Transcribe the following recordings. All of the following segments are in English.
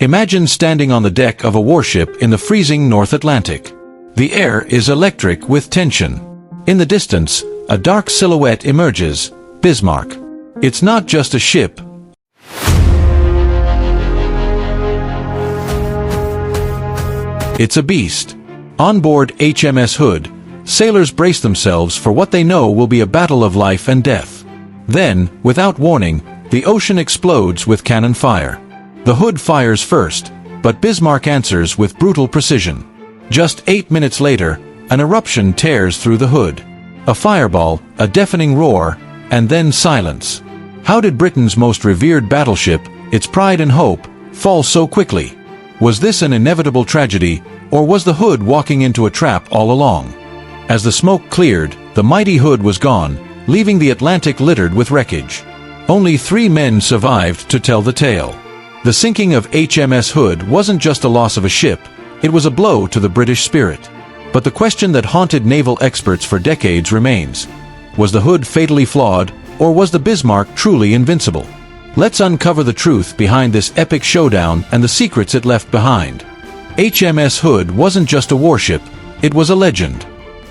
Imagine standing on the deck of a warship in the freezing North Atlantic. The air is electric with tension. In the distance, a dark silhouette emerges, Bismarck. It's not just a ship. It's a beast. On board HMS Hood, sailors brace themselves for what they know will be a battle of life and death. Then, without warning, the ocean explodes with cannon fire. The Hood fires first, but Bismarck answers with brutal precision. Just 8 minutes later, an eruption tears through the Hood. A fireball, a deafening roar, and then silence. How did Britain's most revered battleship, its pride and hope, fall so quickly? Was this an inevitable tragedy, or was the Hood walking into a trap all along? As the smoke cleared, the mighty Hood was gone, leaving the Atlantic littered with wreckage. Only 3 men survived to tell the tale. The sinking of HMS Hood wasn't just a loss of a ship, it was a blow to the British spirit. But the question that haunted naval experts for decades remains. Was the Hood fatally flawed, or was the Bismarck truly invincible? Let's uncover the truth behind this epic showdown and the secrets it left behind. HMS Hood wasn't just a warship, it was a legend.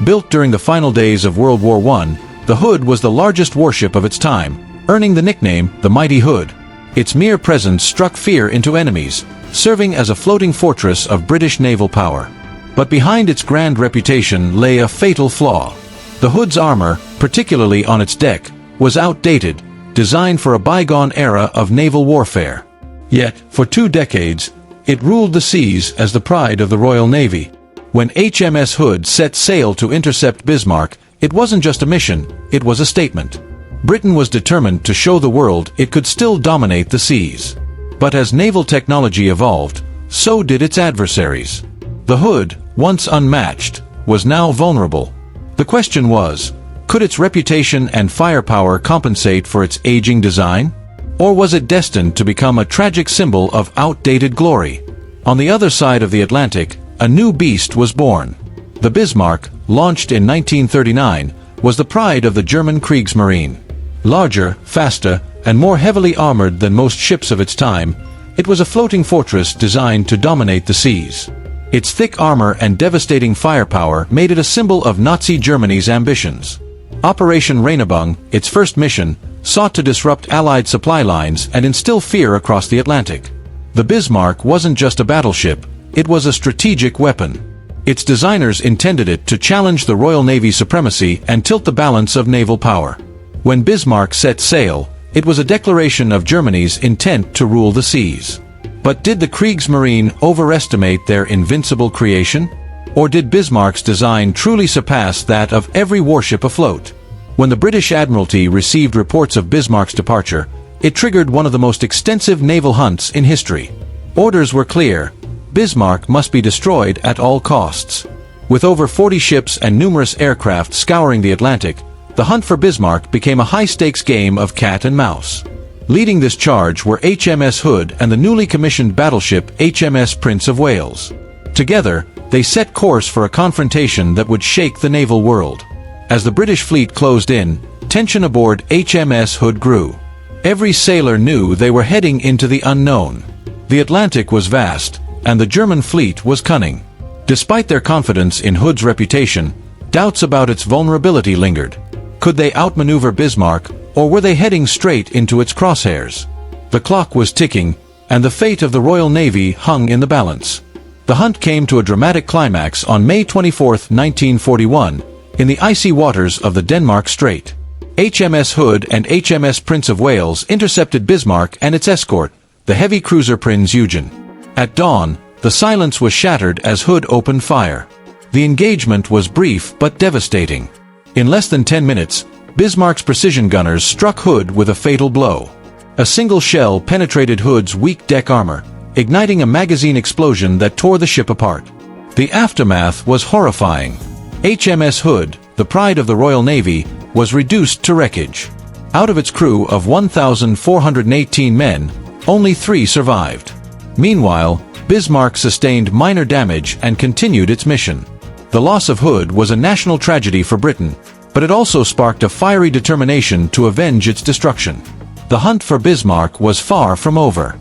Built during the final days of World War I, the Hood was the largest warship of its time, earning the nickname the Mighty Hood. Its mere presence struck fear into enemies, serving as a floating fortress of British naval power. But behind its grand reputation lay a fatal flaw. The Hood's armor, particularly on its deck, was outdated, designed for a bygone era of naval warfare. Yet, for 2 decades, it ruled the seas as the pride of the Royal Navy. When HMS Hood set sail to intercept Bismarck, it wasn't just a mission, it was a statement. Britain was determined to show the world it could still dominate the seas. But as naval technology evolved, so did its adversaries. The Hood, once unmatched, was now vulnerable. The question was, could its reputation and firepower compensate for its aging design? Or was it destined to become a tragic symbol of outdated glory? On the other side of the Atlantic, a new beast was born. The Bismarck, launched in 1939, was the pride of the German Kriegsmarine. Larger, faster, and more heavily armored than most ships of its time, it was a floating fortress designed to dominate the seas. Its thick armor and devastating firepower made it a symbol of Nazi Germany's ambitions. Operation Reinebung, its first mission, sought to disrupt Allied supply lines and instill fear across the Atlantic. The Bismarck wasn't just a battleship, it was a strategic weapon. Its designers intended it to challenge the Royal Navy's supremacy and tilt the balance of naval power. When Bismarck set sail, it was a declaration of Germany's intent to rule the seas. But did the Kriegsmarine overestimate their invincible creation? Or did Bismarck's design truly surpass that of every warship afloat? When the British Admiralty received reports of Bismarck's departure, it triggered one of the most extensive naval hunts in history. Orders were clear: Bismarck must be destroyed at all costs. With over 40 ships and numerous aircraft scouring the Atlantic, the hunt for Bismarck became a high-stakes game of cat and mouse. Leading this charge were HMS Hood and the newly commissioned battleship HMS Prince of Wales. Together, they set course for a confrontation that would shake the naval world. As the British fleet closed in, tension aboard HMS Hood grew. Every sailor knew they were heading into the unknown. The Atlantic was vast, and the German fleet was cunning. Despite their confidence in Hood's reputation, doubts about its vulnerability lingered. Could they outmaneuver Bismarck, or were they heading straight into its crosshairs? The clock was ticking, and the fate of the Royal Navy hung in the balance. The hunt came to a dramatic climax on May 24, 1941, in the icy waters of the Denmark Strait. HMS Hood and HMS Prince of Wales intercepted Bismarck and its escort, the heavy cruiser Prinz Eugen. At dawn, the silence was shattered as Hood opened fire. The engagement was brief but devastating. In less than 10 minutes, Bismarck's precision gunners struck Hood with a fatal blow. A single shell penetrated Hood's weak deck armor, igniting a magazine explosion that tore the ship apart. The aftermath was horrifying. HMS Hood, the pride of the Royal Navy, was reduced to wreckage. Out of its crew of 1,418 men, only 3 survived. Meanwhile, Bismarck sustained minor damage and continued its mission. The loss of Hood was a national tragedy for Britain, but it also sparked a fiery determination to avenge its destruction. The hunt for Bismarck was far from over.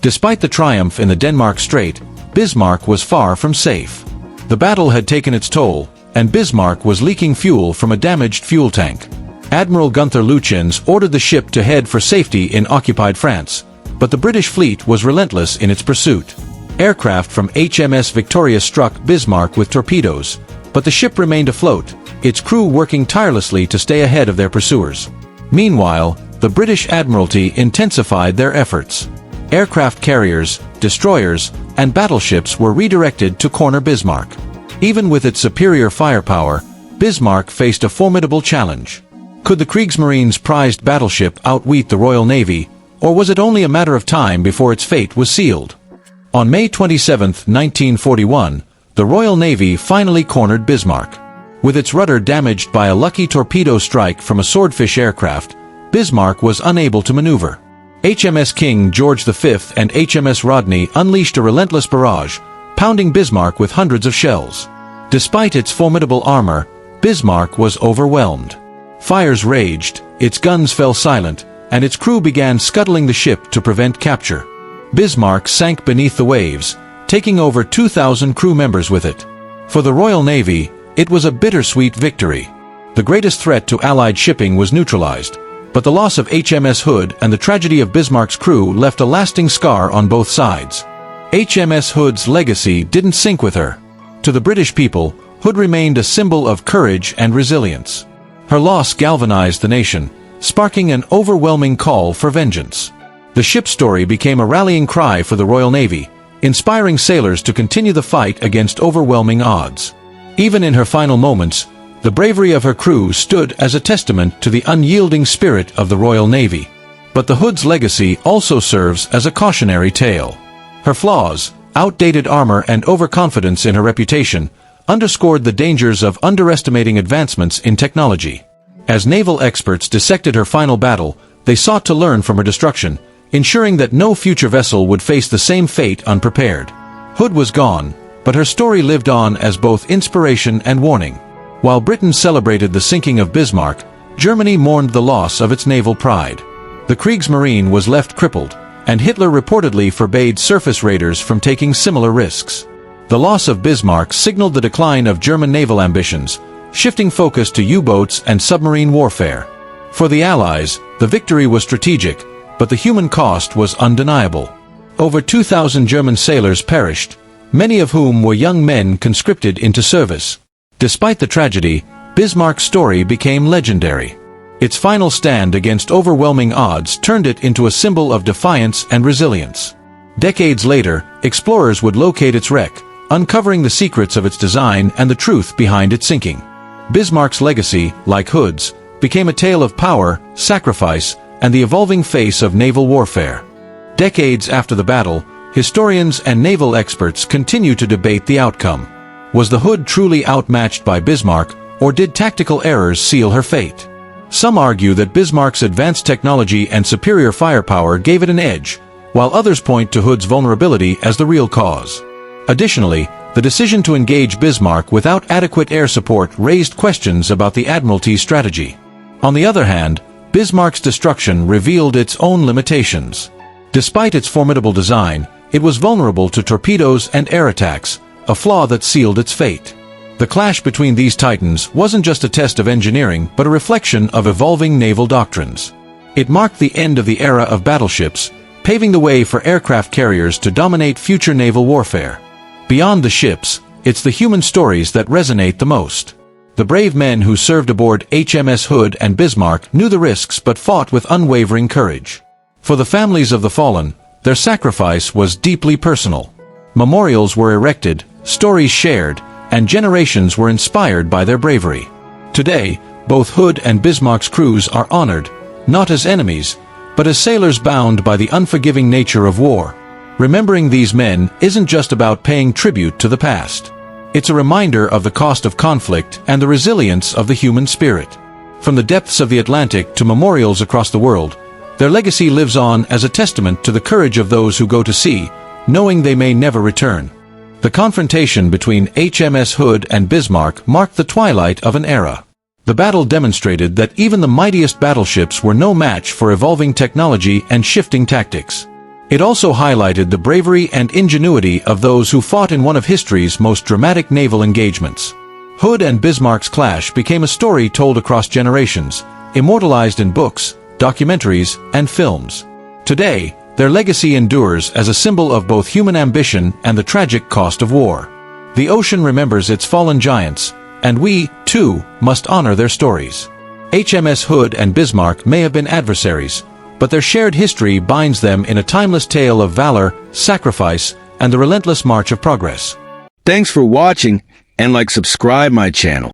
Despite the triumph in the Denmark Strait, Bismarck was far from safe. The battle had taken its toll, and Bismarck was leaking fuel from a damaged fuel tank. Admiral Gunther Lütjens ordered the ship to head for safety in occupied France, but the British fleet was relentless in its pursuit. Aircraft from HMS Victoria struck Bismarck with torpedoes, but the ship remained afloat, its crew working tirelessly to stay ahead of their pursuers. Meanwhile, the British Admiralty intensified their efforts. Aircraft carriers, destroyers, and battleships were redirected to corner Bismarck. Even with its superior firepower, Bismarck faced a formidable challenge. Could the Kriegsmarine's prized battleship outwit the Royal Navy, or was it only a matter of time before its fate was sealed? On May 27, 1941, the Royal Navy finally cornered Bismarck. With its rudder damaged by a lucky torpedo strike from a swordfish aircraft, Bismarck was unable to maneuver. HMS King George V and HMS Rodney unleashed a relentless barrage, pounding Bismarck with hundreds of shells. Despite its formidable armor, Bismarck was overwhelmed. Fires raged, its guns fell silent, and its crew began scuttling the ship to prevent capture. Bismarck sank beneath the waves, taking over 2,000 crew members with it. For the Royal Navy, it was a bittersweet victory. The greatest threat to Allied shipping was neutralized, but the loss of HMS Hood and the tragedy of Bismarck's crew left a lasting scar on both sides. HMS Hood's legacy didn't sink with her. To the British people, Hood remained a symbol of courage and resilience. Her loss galvanized the nation, sparking an overwhelming call for vengeance. The ship's story became a rallying cry for the Royal Navy, inspiring sailors to continue the fight against overwhelming odds. Even in her final moments, the bravery of her crew stood as a testament to the unyielding spirit of the Royal Navy. But the Hood's legacy also serves as a cautionary tale. Her flaws, outdated armor and overconfidence in her reputation, underscored the dangers of underestimating advancements in technology. As naval experts dissected her final battle, they sought to learn from her destruction, ensuring that no future vessel would face the same fate unprepared. Hood was gone, but her story lived on as both inspiration and warning. While Britain celebrated the sinking of Bismarck, Germany mourned the loss of its naval pride. The Kriegsmarine was left crippled, and Hitler reportedly forbade surface raiders from taking similar risks. The loss of Bismarck signaled the decline of German naval ambitions, shifting focus to U-boats and submarine warfare. For the Allies, the victory was strategic, but the human cost was undeniable. Over 2,000 German sailors perished, many of whom were young men conscripted into service. Despite the tragedy, Bismarck's story became legendary. Its final stand against overwhelming odds turned it into a symbol of defiance and resilience. Decades later, explorers would locate its wreck, uncovering the secrets of its design and the truth behind its sinking. Bismarck's legacy, like Hood's, became a tale of power, sacrifice, and the evolving face of naval warfare. Decades after the battle, historians and naval experts continue to debate the outcome. Was the Hood truly outmatched by Bismarck, or did tactical errors seal her fate? Some argue that Bismarck's advanced technology and superior firepower gave it an edge, while others point to Hood's vulnerability as the real cause. Additionally, the decision to engage Bismarck without adequate air support raised questions about the Admiralty's strategy. On the other hand, Bismarck's destruction revealed its own limitations. Despite its formidable design, it was vulnerable to torpedoes and air attacks, a flaw that sealed its fate. The clash between these titans wasn't just a test of engineering but a reflection of evolving naval doctrines. It marked the end of the era of battleships, paving the way for aircraft carriers to dominate future naval warfare. Beyond the ships, it's the human stories that resonate the most. The brave men who served aboard HMS Hood and Bismarck knew the risks but fought with unwavering courage. For the families of the fallen, their sacrifice was deeply personal. Memorials were erected, stories shared, and generations were inspired by their bravery. Today, both Hood and Bismarck's crews are honored, not as enemies, but as sailors bound by the unforgiving nature of war. Remembering these men isn't just about paying tribute to the past. It's a reminder of the cost of conflict and the resilience of the human spirit. From the depths of the Atlantic to memorials across the world, their legacy lives on as a testament to the courage of those who go to sea, knowing they may never return. The confrontation between HMS Hood and Bismarck marked the twilight of an era. The battle demonstrated that even the mightiest battleships were no match for evolving technology and shifting tactics. It also highlighted the bravery and ingenuity of those who fought in one of history's most dramatic naval engagements. Hood and Bismarck's clash became a story told across generations, immortalized in books, documentaries, and films. Today, their legacy endures as a symbol of both human ambition and the tragic cost of war. The ocean remembers its fallen giants, and we, too, must honor their stories. HMS Hood and Bismarck may have been adversaries, but their shared history binds them in a timeless tale of valor, sacrifice, and the relentless march of progress. Thanks for watching, and subscribe my channel.